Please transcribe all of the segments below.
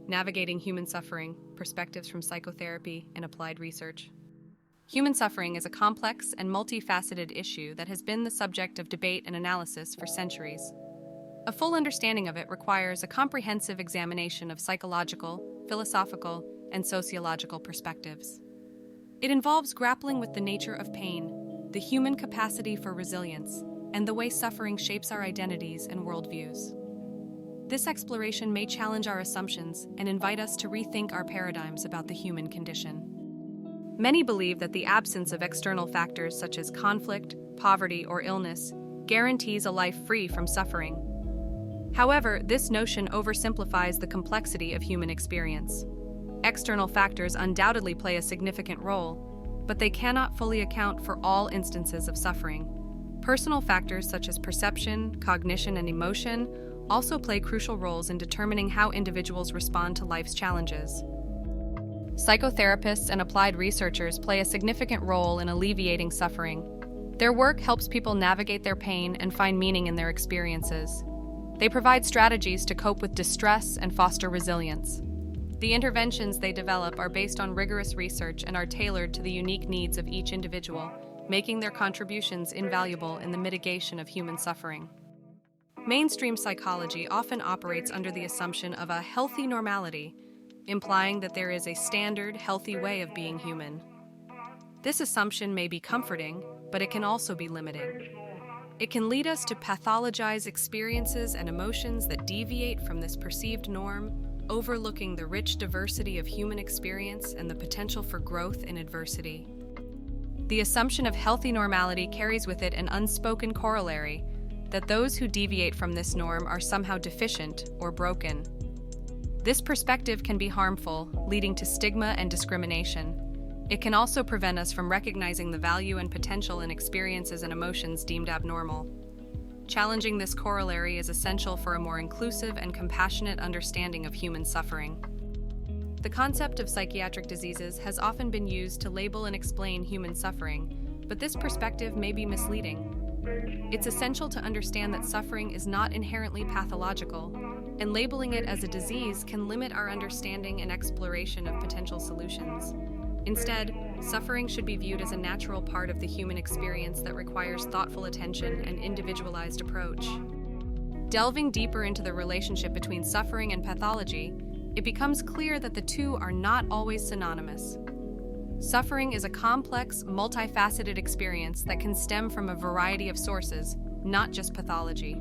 Navigating Human Suffering, Perspectives from Psychotherapy and Applied Research. Human suffering is a complex and multifaceted issue that has been the subject of debate and analysis for centuries. A full understanding of it requires a comprehensive examination of psychological, philosophical, and sociological perspectives. It involves grappling with the nature of pain, the human capacity for resilience, and the way suffering shapes our identities and worldviews. This exploration may challenge our assumptions and invite us to rethink our paradigms about the human condition. Many believe that the absence of external factors such as conflict, poverty, or illness guarantees a life free from suffering. However, this notion oversimplifies the complexity of human experience. External factors undoubtedly play a significant role, but they cannot fully account for all instances of suffering. Personal factors such as perception, cognition, and emotion also play crucial roles in determining how individuals respond to life's challenges. Psychotherapists and applied researchers play a significant role in alleviating suffering. Their work helps people navigate their pain and find meaning in their experiences. They provide strategies to cope with distress and foster resilience. The interventions they develop are based on rigorous research and are tailored to the unique needs of each individual, making their contributions invaluable in the mitigation of human suffering. Mainstream psychology often operates under the assumption of a healthy normality, implying that there is a standard, healthy way of being human. This assumption may be comforting, but it can also be limiting. It can lead us to pathologize experiences and emotions that deviate from this perceived norm, overlooking the rich diversity of human experience and the potential for growth in adversity. The assumption of healthy normality carries with it an unspoken corollary that those who deviate from this norm are somehow deficient or broken. This perspective can be harmful, leading to stigma and discrimination. It can also prevent us from recognizing the value and potential in experiences and emotions deemed abnormal. Challenging this corollary is essential for a more inclusive and compassionate understanding of human suffering. The concept of psychiatric diseases has often been used to label and explain human suffering, but this perspective may be misleading. It's essential to understand that suffering is not inherently pathological, and labeling it as a disease can limit our understanding and exploration of potential solutions. Instead, suffering should be viewed as a natural part of the human experience that requires thoughtful attention and individualized approach. Delving deeper into the relationship between suffering and pathology, it becomes clear that the two are not always synonymous. Suffering is a complex, multifaceted experience that can stem from a variety of sources, not just pathology.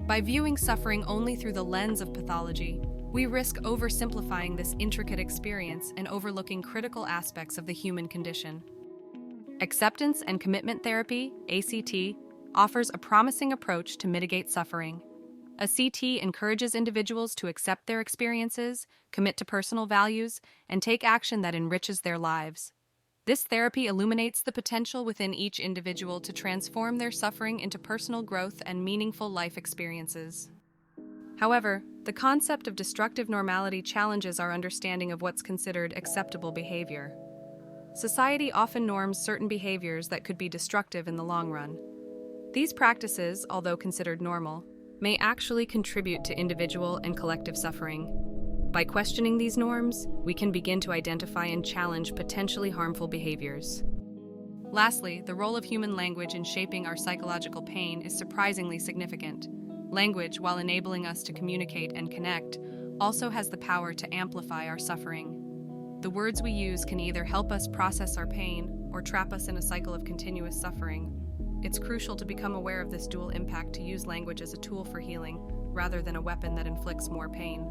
By viewing suffering only through the lens of pathology, we risk oversimplifying this intricate experience and overlooking critical aspects of the human condition. Acceptance and Commitment Therapy, ACT, offers a promising approach to mitigate suffering. ACT encourages individuals to accept their experiences, commit to personal values, and take action that enriches their lives. This therapy illuminates the potential within each individual to transform their suffering into personal growth and meaningful life experiences. However, the concept of destructive normality challenges our understanding of what's considered acceptable behavior. Society often norms certain behaviors that could be destructive in the long run. These practices, although considered normal, may actually contribute to individual and collective suffering. By questioning these norms, we can begin to identify and challenge potentially harmful behaviors. Lastly, the role of human language in shaping our psychological pain is surprisingly significant. Language, while enabling us to communicate and connect, also has the power to amplify our suffering. The words we use can either help us process our pain or trap us in a cycle of continuous suffering. It's crucial to become aware of this dual impact, to use language as a tool for healing, rather than a weapon that inflicts more pain.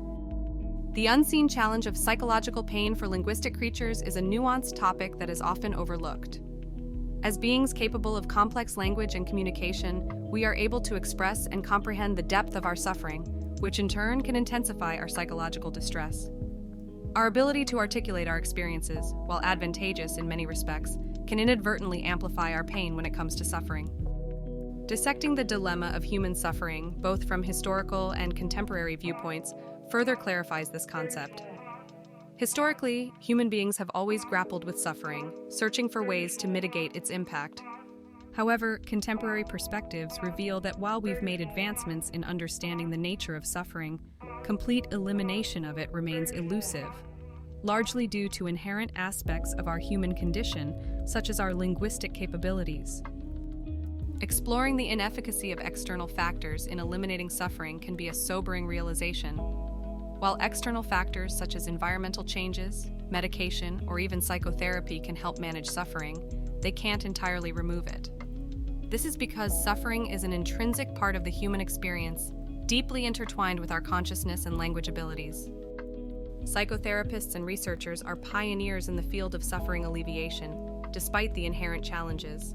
The unseen challenge of psychological pain for linguistic creatures is a nuanced topic that is often overlooked. As beings capable of complex language and communication, we are able to express and comprehend the depth of our suffering, which in turn can intensify our psychological distress. Our ability to articulate our experiences, while advantageous in many respects, can inadvertently amplify our pain when it comes to suffering. Dissecting the dilemma of human suffering, both from historical and contemporary viewpoints, further clarifies this concept. Historically, human beings have always grappled with suffering, searching for ways to mitigate its impact. However, contemporary perspectives reveal that while we've made advancements in understanding the nature of suffering, complete elimination of it remains elusive, largely due to inherent aspects of our human condition, such as our linguistic capabilities. Exploring the inefficacy of external factors in eliminating suffering can be a sobering realization. While external factors such as environmental changes, medication, or even psychotherapy can help manage suffering, they can't entirely remove it. This is because suffering is an intrinsic part of the human experience, deeply intertwined with our consciousness and language abilities. Psychotherapists and researchers are pioneers in the field of suffering alleviation, despite the inherent challenges.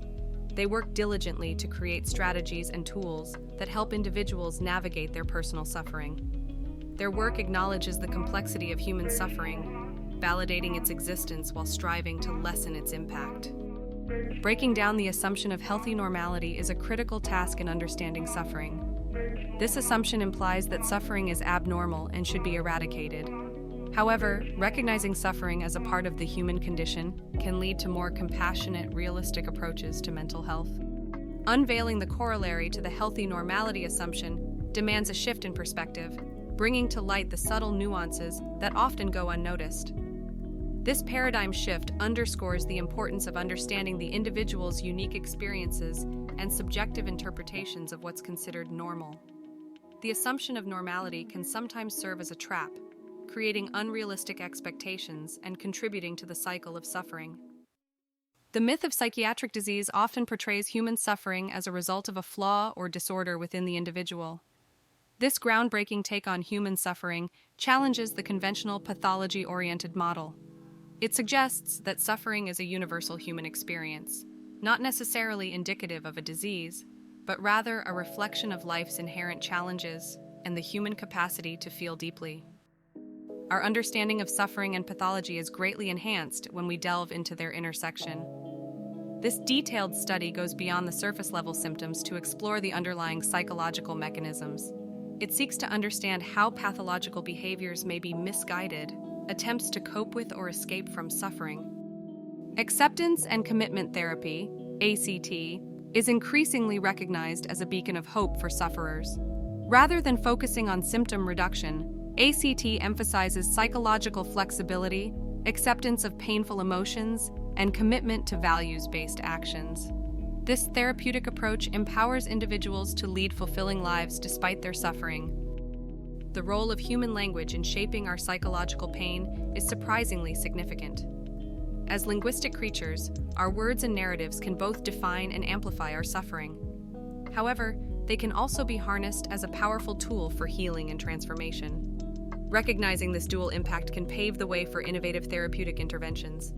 They work diligently to create strategies and tools that help individuals navigate their personal suffering. Their work acknowledges the complexity of human suffering, validating its existence while striving to lessen its impact. Breaking down the assumption of healthy normality is a critical task in understanding suffering. This assumption implies that suffering is abnormal and should be eradicated. However, recognizing suffering as a part of the human condition can lead to more compassionate, realistic approaches to mental health. Unveiling the corollary to the healthy normality assumption demands a shift in perspective, bringing to light the subtle nuances that often go unnoticed. This paradigm shift underscores the importance of understanding the individual's unique experiences and subjective interpretations of what's considered normal. The assumption of normality can sometimes serve as a trap, creating unrealistic expectations and contributing to the cycle of suffering. The myth of psychiatric disease often portrays human suffering as a result of a flaw or disorder within the individual. This groundbreaking take on human suffering challenges the conventional pathology-oriented model. It suggests that suffering is a universal human experience, not necessarily indicative of a disease, but rather a reflection of life's inherent challenges and the human capacity to feel deeply. Our understanding of suffering and pathology is greatly enhanced when we delve into their intersection. This detailed study goes beyond the surface-level symptoms to explore the underlying psychological mechanisms. It seeks to understand how pathological behaviors may be misguided, attempts to cope with or escape from suffering. Acceptance and commitment therapy, ACT, is increasingly recognized as a beacon of hope for sufferers. Rather than focusing on symptom reduction, ACT emphasizes psychological flexibility, acceptance of painful emotions, and commitment to values-based actions. This therapeutic approach empowers individuals to lead fulfilling lives despite their suffering. The role of human language in shaping our psychological pain is surprisingly significant. As linguistic creatures, our words and narratives can both define and amplify our suffering. However, they can also be harnessed as a powerful tool for healing and transformation. Recognizing this dual impact can pave the way for innovative therapeutic interventions.